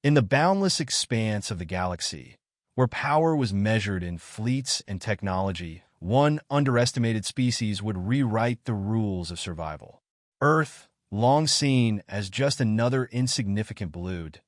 In the boundless expanse of the galaxy, where power was measured in fleets and technology, one underestimated species would rewrite the rules of survival. Earth, long seen as just another insignificant blood,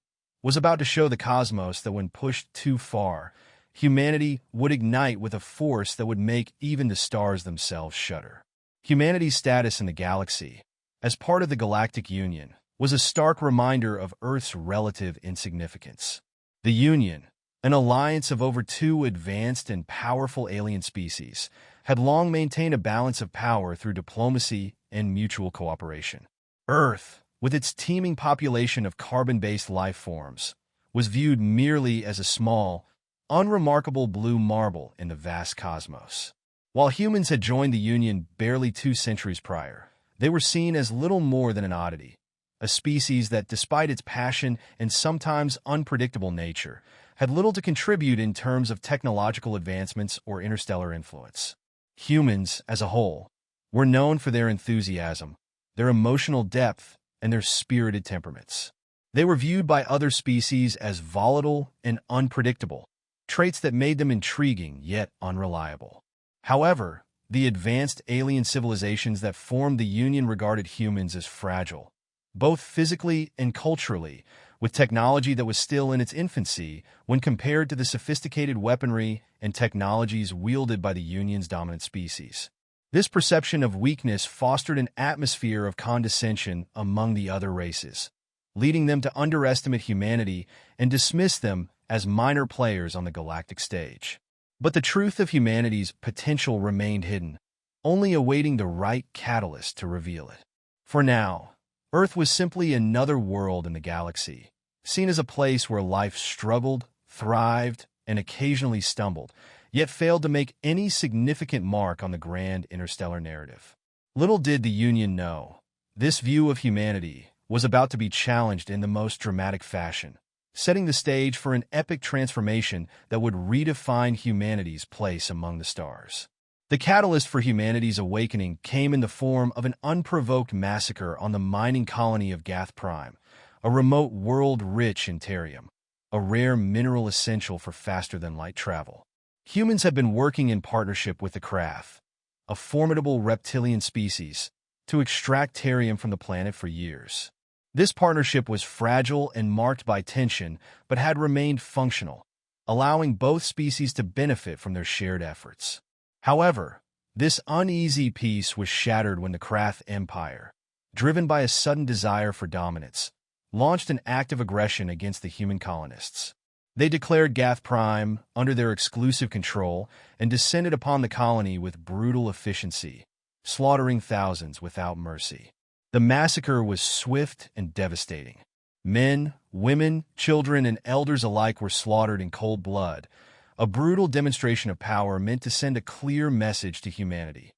was about to show the cosmos that when pushed too far, humanity would ignite with a force that would make even the stars themselves shudder. Humanity's status in the galaxy, as part of the Galactic Union, was a stark reminder of Earth's relative insignificance. The Union, an alliance of over two advanced and powerful alien species, had long maintained a balance of power through diplomacy and mutual cooperation. Earth, with its teeming population of carbon-based life forms, was viewed merely as a small, unremarkable blue marble in the vast cosmos. While humans had joined the Union barely 2 centuries prior, they were seen as little more than an oddity, a species that, despite its passion and sometimes unpredictable nature, had little to contribute in terms of technological advancements or interstellar influence. Humans, as a whole, were known for their enthusiasm, their emotional depth, and their spirited temperaments. They were viewed by other species as volatile and unpredictable, traits that made them intriguing yet unreliable. However, the advanced alien civilizations that formed the Union regarded humans as fragile, both physically and culturally, with technology that was still in its infancy when compared to the sophisticated weaponry and technologies wielded by the Union's dominant species. This perception of weakness fostered an atmosphere of condescension among the other races, leading them to underestimate humanity and dismiss them as minor players on the galactic stage. But the truth of humanity's potential remained hidden, only awaiting the right catalyst to reveal it. For now, Earth was simply another world in the galaxy, seen as a place where life struggled, thrived, and occasionally stumbled, yet failed to make any significant mark on the grand interstellar narrative. Little did the Union know, this view of humanity was about to be challenged in the most dramatic fashion, setting the stage for an epic transformation that would redefine humanity's place among the stars. The catalyst for humanity's awakening came in the form of an unprovoked massacre on the mining colony of Gath Prime, a remote world rich in therium, a rare mineral essential for faster-than-light travel. Humans had been working in partnership with the Krath, a formidable reptilian species, to extract therium from the planet for years. This partnership was fragile and marked by tension, but had remained functional, allowing both species to benefit from their shared efforts. However, this uneasy peace was shattered when the Krath Empire, driven by a sudden desire for dominance, launched an act of aggression against the human colonists. They declared Gath Prime under their exclusive control and descended upon the colony with brutal efficiency, slaughtering thousands without mercy. The massacre was swift and devastating. Men, women, children, and elders alike were slaughtered in cold blood, a brutal demonstration of power meant to send a clear message to humanity.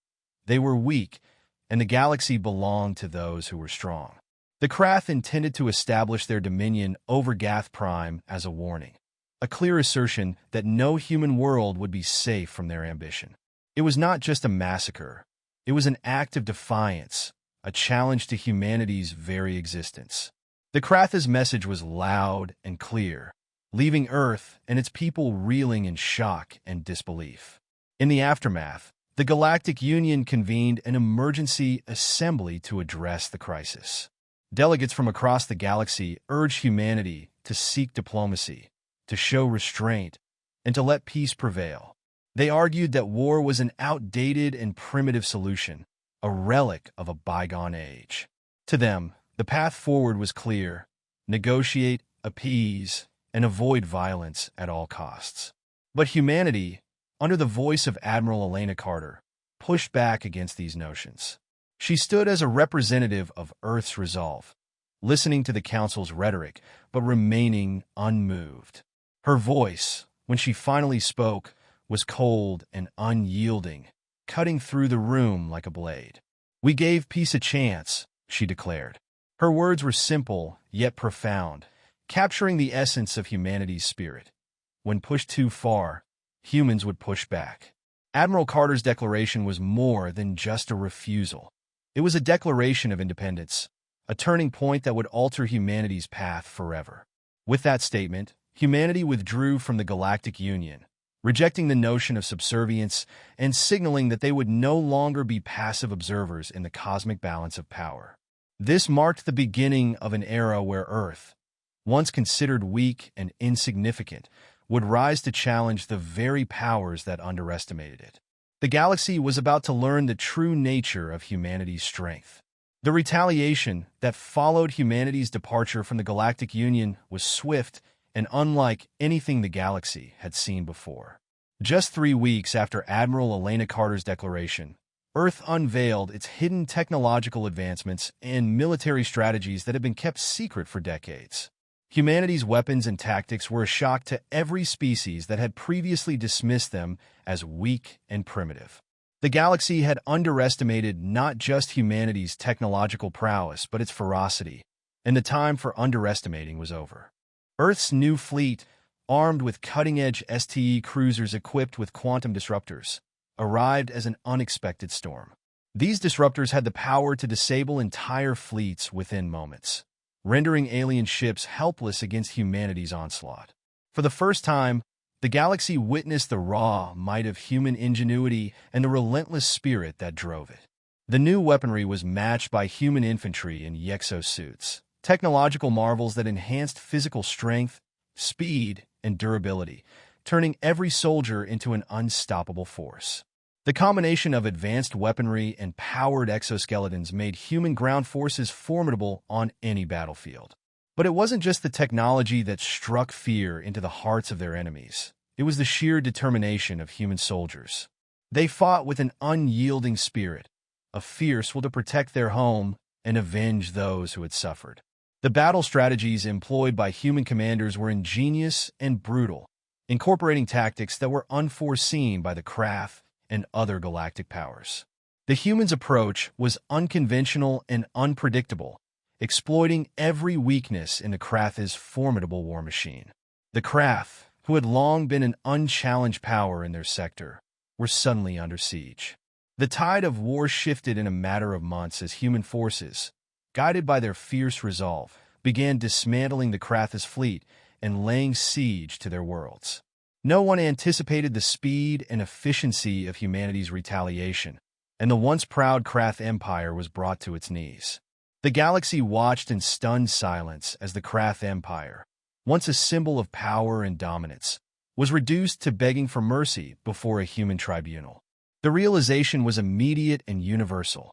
They were weak, and the galaxy belonged to those who were strong. The Krath intended to establish their dominion over Gath Prime as a warning, a clear assertion that no human world would be safe from their ambition. It was not just a massacre. It was an act of defiance, a challenge to humanity's very existence. The Krath's message was loud and clear, leaving Earth and its people reeling in shock and disbelief. In the aftermath, the Galactic Union convened an emergency assembly to address the crisis. Delegates from across the galaxy urged humanity to seek diplomacy, to show restraint, and to let peace prevail. They argued that war was an outdated and primitive solution, a relic of a bygone age. To them, the path forward was clear: negotiate, appease, and avoid violence at all costs. But humanity, under the voice of Admiral Elena Carter, pushed back against these notions. She stood as a representative of Earth's resolve, listening to the Council's rhetoric, but remaining unmoved. Her voice, when she finally spoke, was cold and unyielding, cutting through the room like a blade. "We gave peace a chance," she declared. Her words were simple, yet profound, capturing the essence of humanity's spirit. When pushed too far, humans would push back. Admiral Carter's declaration was more than just a refusal. It was a declaration of independence, a turning point that would alter humanity's path forever. With that statement, humanity withdrew from the Galactic Union, rejecting the notion of subservience and signaling that they would no longer be passive observers in the cosmic balance of power. This marked the beginning of an era where Earth, once considered weak and insignificant, would rise to challenge the very powers that underestimated it. The galaxy was about to learn the true nature of humanity's strength. The retaliation that followed humanity's departure from the Galactic Union was swift and unlike anything the galaxy had seen before. Just 3 weeks after Admiral Elena Carter's declaration, Earth unveiled its hidden technological advancements and military strategies that had been kept secret for decades. Humanity's weapons and tactics were a shock to every species that had previously dismissed them as weak and primitive. The galaxy had underestimated not just humanity's technological prowess, but its ferocity, and the time for underestimating was over. Earth's new fleet, armed with cutting-edge STE cruisers equipped with quantum disruptors, arrived as an unexpected storm. These disruptors had the power to disable entire fleets within moments, rendering alien ships helpless against humanity's onslaught. For the first time, the galaxy witnessed the raw might of human ingenuity and the relentless spirit that drove it. The new weaponry was matched by human infantry in exosuits, technological marvels that enhanced physical strength, speed, and durability, turning every soldier into an unstoppable force. The combination of advanced weaponry and powered exoskeletons made human ground forces formidable on any battlefield. But it wasn't just the technology that struck fear into the hearts of their enemies. It was the sheer determination of human soldiers. They fought with an unyielding spirit, a fierce will to protect their home and avenge those who had suffered. The battle strategies employed by human commanders were ingenious and brutal, incorporating tactics that were unforeseen by the craft and other galactic powers. The humans' approach was unconventional and unpredictable, exploiting every weakness in the Krath's formidable war machine. The Krath, who had long been an unchallenged power in their sector, were suddenly under siege. The tide of war shifted in a matter of months as human forces, guided by their fierce resolve, began dismantling the Krath's fleet and laying siege to their worlds. No one anticipated the speed and efficiency of humanity's retaliation, and the once proud Krath Empire was brought to its knees. The galaxy watched in stunned silence as the Krath Empire, once a symbol of power and dominance, was reduced to begging for mercy before a human tribunal. The realization was immediate and universal.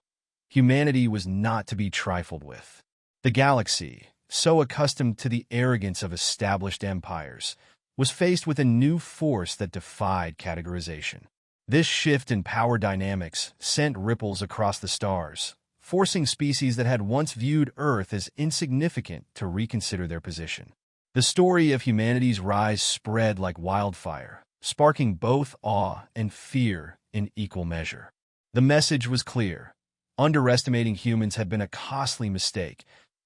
Humanity was not to be trifled with. The galaxy, so accustomed to the arrogance of established empires, was faced with a new force that defied categorization. This shift in power dynamics sent ripples across the stars, forcing species that had once viewed Earth as insignificant to reconsider their position. The story of humanity's rise spread like wildfire, sparking both awe and fear in equal measure. The message was clear. Underestimating humans had been a costly mistake,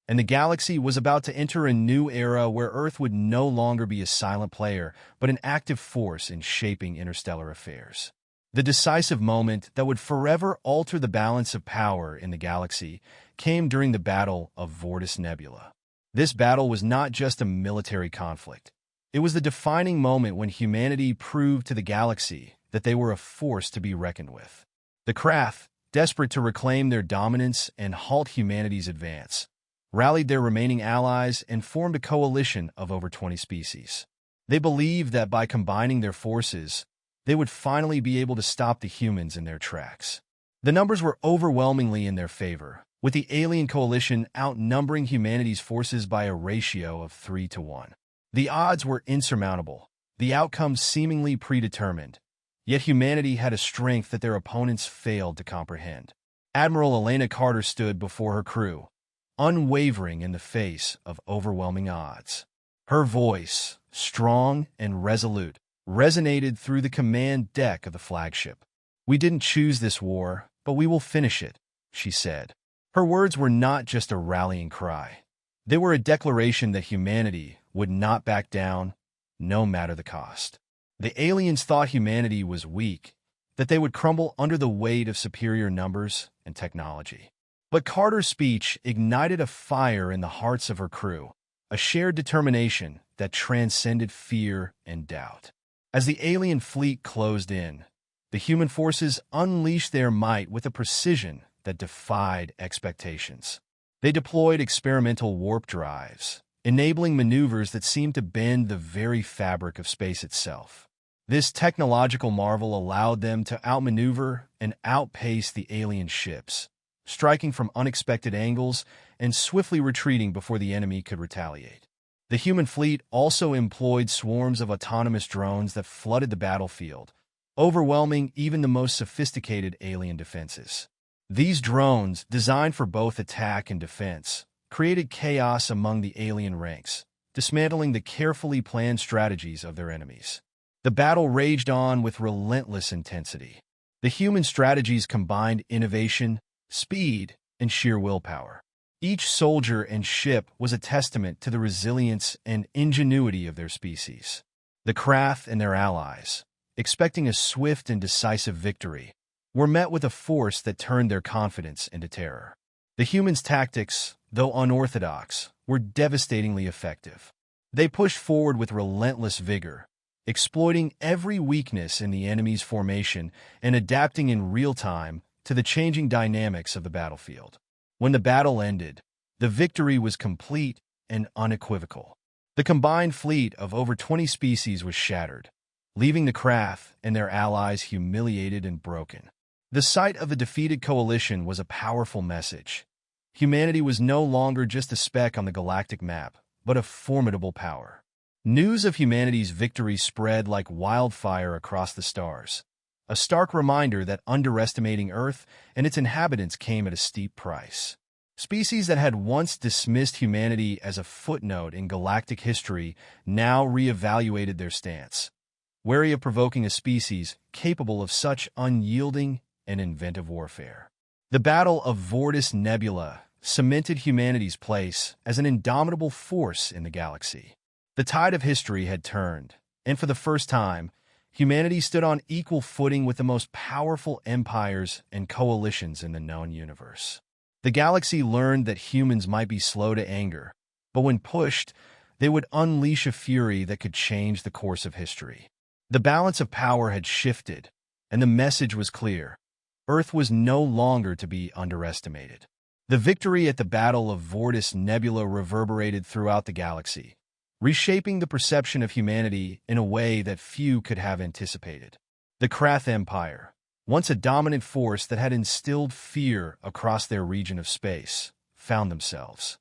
and the galaxy was about to enter a new era where Earth would no longer be a silent player, but an active force in shaping interstellar affairs. The decisive moment that would forever alter the balance of power in the galaxy came during the Battle of Vortis Nebula. This battle was not just a military conflict. It was the defining moment when humanity proved to the galaxy that they were a force to be reckoned with. The Krath, desperate to reclaim their dominance and halt humanity's advance, rallied their remaining allies and formed a coalition of over 20 species. They believed that by combining their forces, they would finally be able to stop the humans in their tracks. The numbers were overwhelmingly in their favor, with the alien coalition outnumbering humanity's forces by a ratio of 3-1. The odds were insurmountable, the outcome seemingly predetermined, yet humanity had a strength that their opponents failed to comprehend. Admiral Elena Carter stood before her crew, unwavering in the face of overwhelming odds. Her voice, strong and resolute, resonated through the command deck of the flagship. "We didn't choose this war, but we will finish it," she said. Her words were not just a rallying cry. They were a declaration that humanity would not back down, no matter the cost. The aliens thought humanity was weak, that they would crumble under the weight of superior numbers and technology. But Carter's speech ignited a fire in the hearts of her crew, a shared determination that transcended fear and doubt. As the alien fleet closed in, the human forces unleashed their might with a precision that defied expectations. They deployed experimental warp drives, enabling maneuvers that seemed to bend the very fabric of space itself. This technological marvel allowed them to outmaneuver and outpace the alien ships, striking from unexpected angles and swiftly retreating before the enemy could retaliate. The human fleet also employed swarms of autonomous drones that flooded the battlefield, overwhelming even the most sophisticated alien defenses. These drones, designed for both attack and defense, created chaos among the alien ranks, dismantling the carefully planned strategies of their enemies. The battle raged on with relentless intensity. The human strategies combined innovation, speed, and sheer willpower. Each soldier and ship was a testament to the resilience and ingenuity of their species. The Krath and their allies, expecting a swift and decisive victory, were met with a force that turned their confidence into terror. The humans' tactics, though unorthodox, were devastatingly effective. They pushed forward with relentless vigor, exploiting every weakness in the enemy's formation and adapting in real time to the changing dynamics of the battlefield. When the battle ended, the victory was complete and unequivocal. The combined fleet of over 20 species was shattered, leaving the Krath and their allies humiliated and broken. The sight of the defeated coalition was a powerful message. Humanity was no longer just a speck on the galactic map, but a formidable power. News of humanity's victory spread like wildfire across the stars, a stark reminder that underestimating Earth and its inhabitants came at a steep price. Species that had once dismissed humanity as a footnote in galactic history now reevaluated their stance, wary of provoking a species capable of such unyielding and inventive warfare. The Battle of Vortis Nebula cemented humanity's place as an indomitable force in the galaxy. The tide of history had turned, and for the first time, humanity stood on equal footing with the most powerful empires and coalitions in the known universe. The galaxy learned that humans might be slow to anger, but when pushed, they would unleash a fury that could change the course of history. The balance of power had shifted, and the message was clear. Earth was no longer to be underestimated. The victory at the Battle of Vortis Nebula reverberated throughout the galaxy, reshaping the perception of humanity in a way that few could have anticipated. The Krath Empire, once a dominant force that had instilled fear across their region of space, found themselves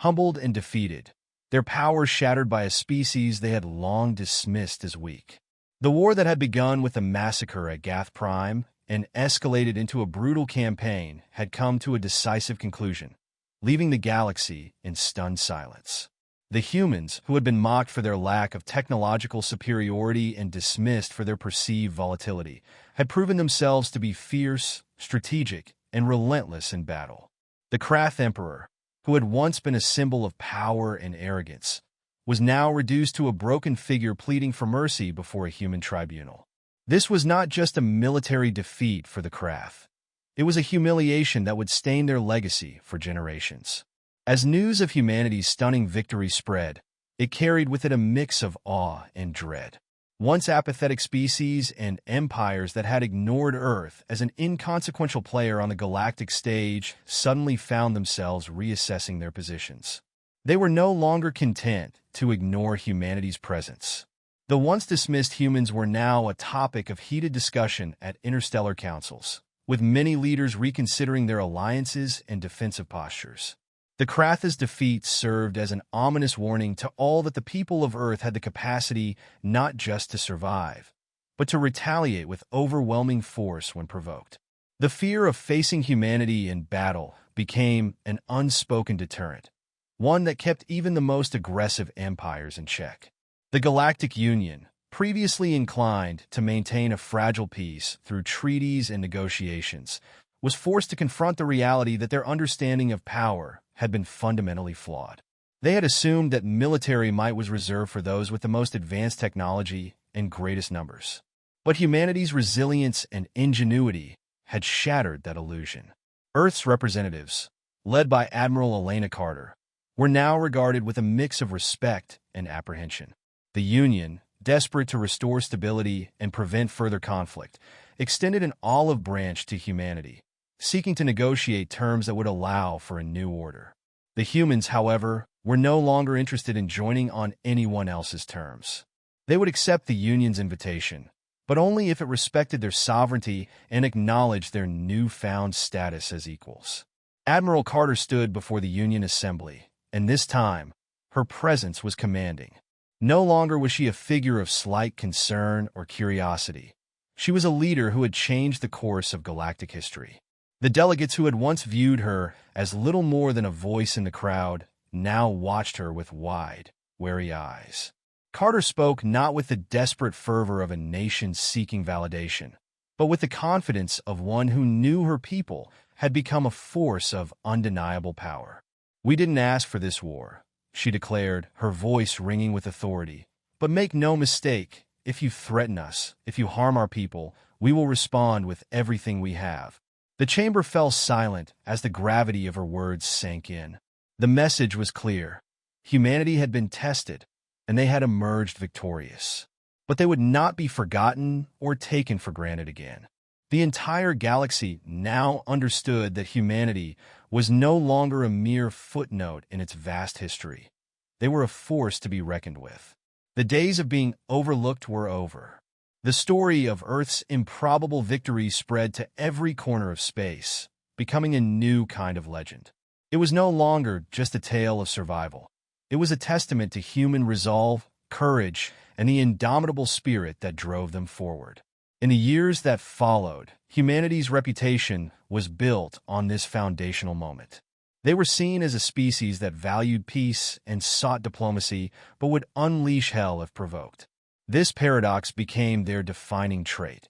humbled and defeated, their power shattered by a species they had long dismissed as weak. The war that had begun with a massacre at Gath Prime and escalated into a brutal campaign had come to a decisive conclusion, leaving the galaxy in stunned silence. The humans, who had been mocked for their lack of technological superiority and dismissed for their perceived volatility, had proven themselves to be fierce, strategic, and relentless in battle. The Krath Emperor, who had once been a symbol of power and arrogance, was now reduced to a broken figure pleading for mercy before a human tribunal. This was not just a military defeat for the Krath. It was a humiliation that would stain their legacy for generations. As news of humanity's stunning victory spread, it carried with it a mix of awe and dread. Once apathetic species and empires that had ignored Earth as an inconsequential player on the galactic stage suddenly found themselves reassessing their positions. They were no longer content to ignore humanity's presence. The once dismissed humans were now a topic of heated discussion at interstellar councils, with many leaders reconsidering their alliances and defensive postures. The Krath's defeat served as an ominous warning to all that the people of Earth had the capacity not just to survive, but to retaliate with overwhelming force when provoked. The fear of facing humanity in battle became an unspoken deterrent, one that kept even the most aggressive empires in check. The Galactic Union, previously inclined to maintain a fragile peace through treaties and negotiations, was forced to confront the reality that their understanding of power had been fundamentally flawed. They had assumed that military might was reserved for those with the most advanced technology and greatest numbers. But humanity's resilience and ingenuity had shattered that illusion. Earth's representatives, led by Admiral Elena Carter, were now regarded with a mix of respect and apprehension. The Union, desperate to restore stability and prevent further conflict, extended an olive branch to humanity, seeking to negotiate terms that would allow for a new order. The humans, however, were no longer interested in joining on anyone else's terms. They would accept the Union's invitation, but only if it respected their sovereignty and acknowledged their newfound status as equals. Admiral Carter stood before the Union Assembly, and this time, her presence was commanding. No longer was she a figure of slight concern or curiosity. She was a leader who had changed the course of galactic history. The delegates who had once viewed her as little more than a voice in the crowd now watched her with wide, wary eyes. Carter spoke not with the desperate fervor of a nation seeking validation, but with the confidence of one who knew her people had become a force of undeniable power. "We didn't ask for this war," she declared, her voice ringing with authority. "But make no mistake, if you threaten us, if you harm our people, we will respond with everything we have." The chamber fell silent as the gravity of her words sank in. The message was clear. Humanity had been tested, and they had emerged victorious. But they would not be forgotten or taken for granted again. The entire galaxy now understood that humanity was no longer a mere footnote in its vast history. They were a force to be reckoned with. The days of being overlooked were over. The story of Earth's improbable victory spread to every corner of space, becoming a new kind of legend. It was no longer just a tale of survival. It was a testament to human resolve, courage, and the indomitable spirit that drove them forward. In the years that followed, humanity's reputation was built on this foundational moment. They were seen as a species that valued peace and sought diplomacy, but would unleash hell if provoked. This paradox became their defining trait.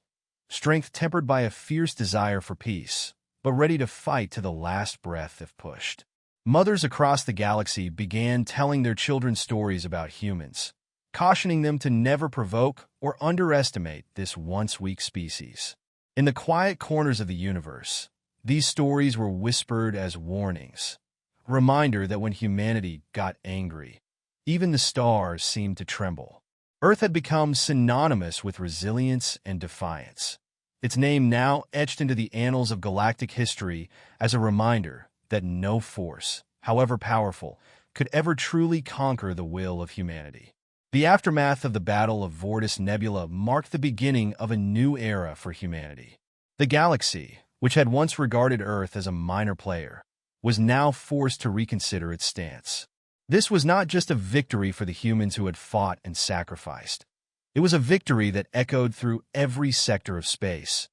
Strength tempered by a fierce desire for peace, but ready to fight to the last breath if pushed. Mothers across the galaxy began telling their children stories about humans, cautioning them to never provoke or underestimate this once weak species. In the quiet corners of the universe, these stories were whispered as warnings, a reminder that when humanity got angry, even the stars seemed to tremble. Earth had become synonymous with resilience and defiance, its name now etched into the annals of galactic history as a reminder that no force, however powerful, could ever truly conquer the will of humanity. The aftermath of the Battle of Vortis Nebula marked the beginning of a new era for humanity. The galaxy, which had once regarded Earth as a minor player, was now forced to reconsider its stance. This was not just a victory for the humans who had fought and sacrificed. It was a victory that echoed through every sector of space,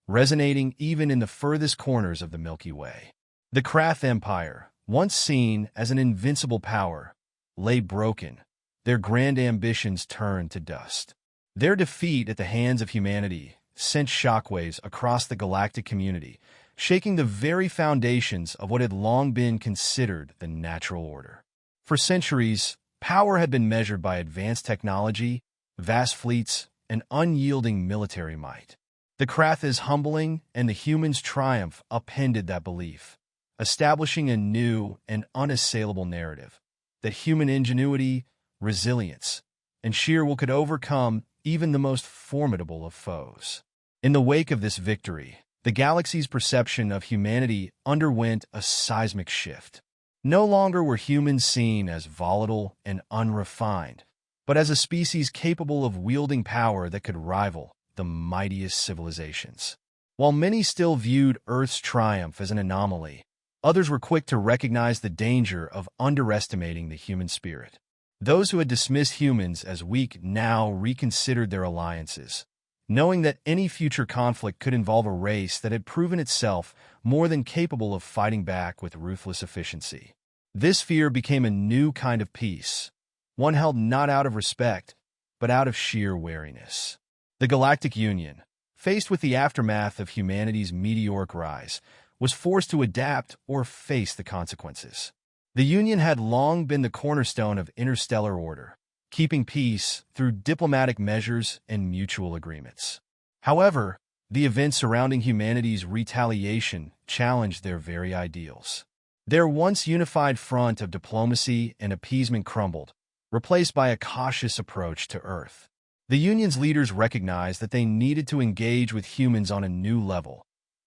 resonating even in the furthest corners of the Milky Way. The Krath Empire, once seen as an invincible power, lay broken, their grand ambitions turned to dust. Their defeat at the hands of humanity sent shockwaves across the galactic community, shaking the very foundations of what had long been considered the natural order. For centuries, power had been measured by advanced technology, vast fleets, and unyielding military might. The Krath's humbling and the humans' triumph upended that belief, establishing a new and unassailable narrative that human ingenuity, resilience, and sheer will could overcome even the most formidable of foes. In the wake of this victory, the galaxy's perception of humanity underwent a seismic shift. No longer were humans seen as volatile and unrefined, but as a species capable of wielding power that could rival the mightiest civilizations. While many still viewed Earth's triumph as an anomaly, others were quick to recognize the danger of underestimating the human spirit. Those who had dismissed humans as weak now reconsidered their alliances, knowing that any future conflict could involve a race that had proven itself more than capable of fighting back with ruthless efficiency. This fear became a new kind of peace, one held not out of respect, but out of sheer wariness. The Galactic Union, faced with the aftermath of humanity's meteoric rise, was forced to adapt or face the consequences. The Union had long been the cornerstone of interstellar order, keeping peace through diplomatic measures and mutual agreements. However, the events surrounding humanity's retaliation challenged their very ideals. Their once unified front of diplomacy and appeasement crumbled, replaced by a cautious approach to Earth. The Union's leaders recognized that they needed to engage with humans on a new level,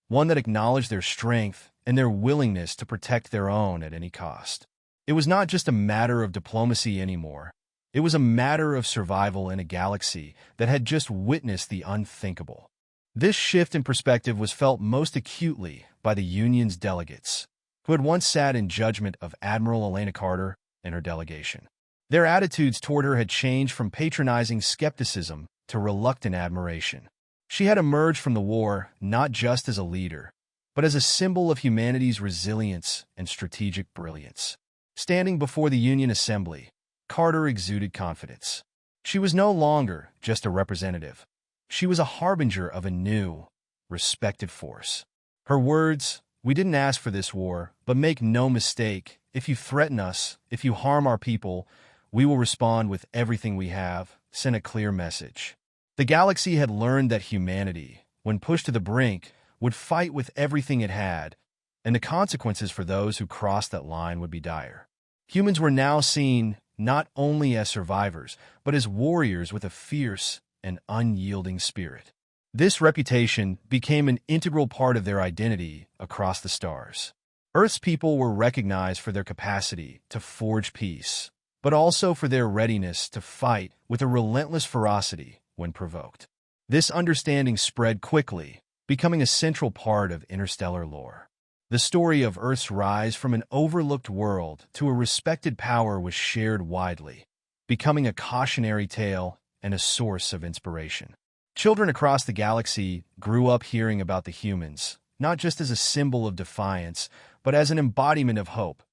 one that acknowledged their strength and their willingness to protect their own at any cost. It was not just a matter of diplomacy anymore. It was a matter of survival in a galaxy that had just witnessed the unthinkable. This shift in perspective was felt most acutely by the Union's delegates, who had once sat in judgment of Admiral Elena Carter and her delegation. Their attitudes toward her had changed from patronizing skepticism to reluctant admiration. She had emerged from the war not just as a leader, but as a symbol of humanity's resilience and strategic brilliance. Standing before the Union Assembly, Carter exuded confidence. She was no longer just a representative. She was a harbinger of a new, respected force. Her words, "We didn't ask for this war, but make no mistake, if you threaten us, if you harm our people, we will respond with everything we have," sent a clear message. The galaxy had learned that humanity, when pushed to the brink, would fight with everything it had, and the consequences for those who crossed that line would be dire. Humans were now seen not only as survivors, but as warriors with a fierce and unyielding spirit. This reputation became an integral part of their identity across the stars. Earth's people were recognized for their capacity to forge peace, but also for their readiness to fight with a relentless ferocity when provoked. This understanding spread quickly, becoming a central part of interstellar lore. The story of Earth's rise from an overlooked world to a respected power was shared widely, becoming a cautionary tale and a source of inspiration. Children across the galaxy grew up hearing about the humans, not just as a symbol of defiance, but as an embodiment of hope,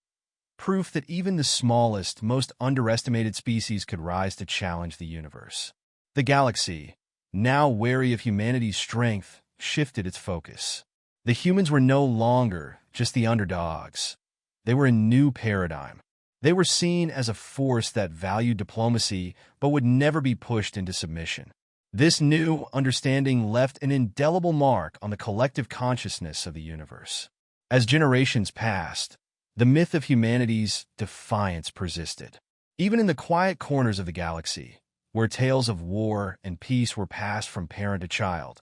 proof that even the smallest, most underestimated species could rise to challenge the universe. The galaxy, now wary of humanity's strength, shifted its focus. The humans were no longer just the underdogs. They were a new paradigm. They were seen as a force that valued diplomacy but would never be pushed into submission. This new understanding left an indelible mark on the collective consciousness of the universe. As generations passed, the myth of humanity's defiance persisted. Even in the quiet corners of the galaxy, where tales of war and peace were passed from parent to child,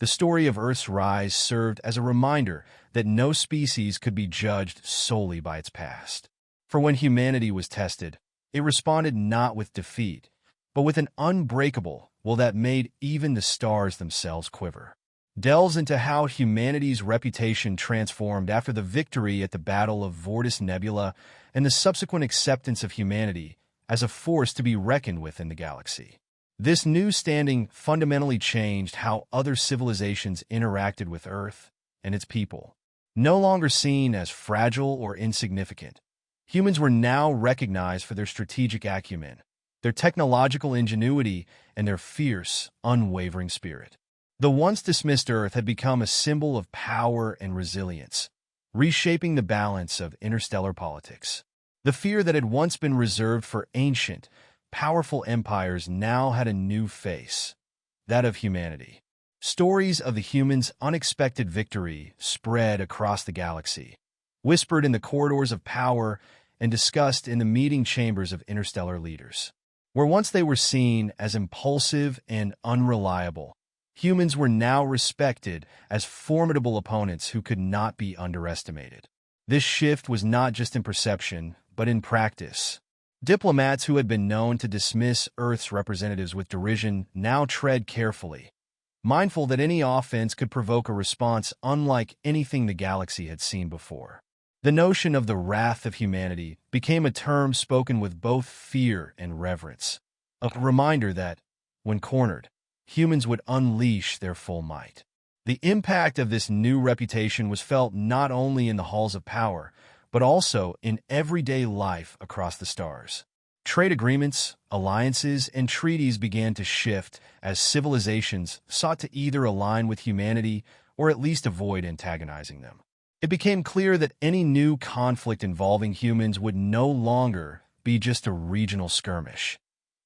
the story of Earth's rise served as a reminder that no species could be judged solely by its past. For when humanity was tested, it responded not with defeat, but with an unbreakable will that made even the stars themselves quiver. Delves into how humanity's reputation transformed after the victory at the Battle of Vortis Nebula and the subsequent acceptance of humanity as a force to be reckoned with in the galaxy. This new standing fundamentally changed how other civilizations interacted with Earth and its people. No longer seen as fragile or insignificant, humans were now recognized for their strategic acumen, their technological ingenuity, and their fierce, unwavering spirit. The once dismissed Earth had become a symbol of power and resilience, reshaping the balance of interstellar politics. The fear that had once been reserved for ancient, powerful empires now had a new face, that of humanity. Stories of the humans' unexpected victory spread across the galaxy, whispered in the corridors of power and discussed in the meeting chambers of interstellar leaders. Where once they were seen as impulsive and unreliable, humans were now respected as formidable opponents who could not be underestimated. This shift was not just in perception, but in practice. Diplomats who had been known to dismiss Earth's representatives with derision now tread carefully, mindful that any offense could provoke a response unlike anything the galaxy had seen before. The notion of the wrath of humanity became a term spoken with both fear and reverence, a reminder that, when cornered, humans would unleash their full might. The impact of this new reputation was felt not only in the halls of power, but also in everyday life across the stars. Trade agreements, alliances, and treaties began to shift as civilizations sought to either align with humanity or at least avoid antagonizing them. It became clear that any new conflict involving humans would no longer be just a regional skirmish.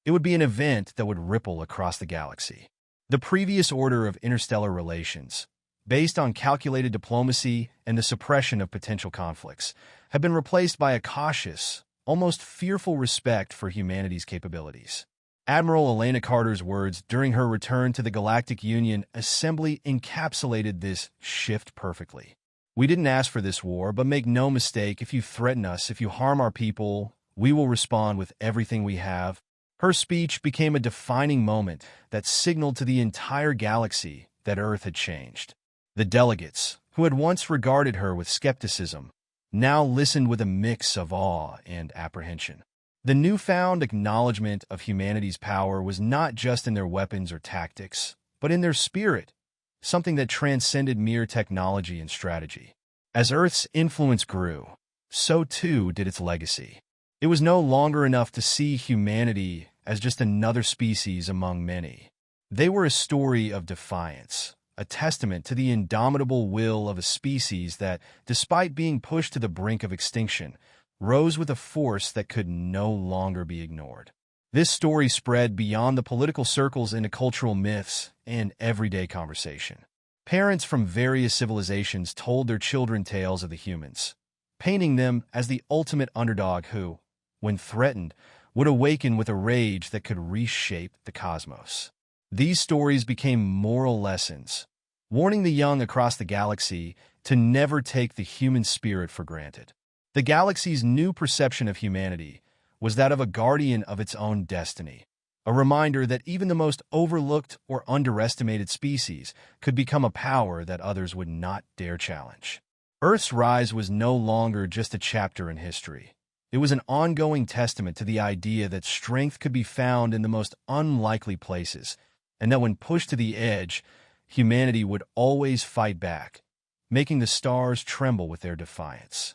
It would be an event that would ripple across the galaxy. The previous order of interstellar relations, based on calculated diplomacy and the suppression of potential conflicts, have been replaced by a cautious, almost fearful respect for humanity's capabilities. Admiral Elena Carter's words during her return to the Galactic Union Assembly encapsulated this shift perfectly. "We didn't ask for this war, but make no mistake, if you threaten us, if you harm our people, we will respond with everything we have." Her speech became a defining moment that signaled to the entire galaxy that Earth had changed. The delegates, who had once regarded her with skepticism, now listened with a mix of awe and apprehension. The newfound acknowledgement of humanity's power was not just in their weapons or tactics, but in their spirit, something that transcended mere technology and strategy. As Earth's influence grew, so too did its legacy. It was no longer enough to see humanity as just another species among many. They were a story of defiance, a testament to the indomitable will of a species that, despite being pushed to the brink of extinction, rose with a force that could no longer be ignored. This story spread beyond the political circles into cultural myths and everyday conversation. Parents from various civilizations told their children tales of the humans, painting them as the ultimate underdog who, when threatened, would awaken with a rage that could reshape the cosmos. These stories became moral lessons, warning the young across the galaxy to never take the human spirit for granted. The galaxy's new perception of humanity was that of a guardian of its own destiny, a reminder that even the most overlooked or underestimated species could become a power that others would not dare challenge. Earth's rise was no longer just a chapter in history. It was an ongoing testament to the idea that strength could be found in the most unlikely places, and that when pushed to the edge, humanity would always fight back, making the stars tremble with their defiance.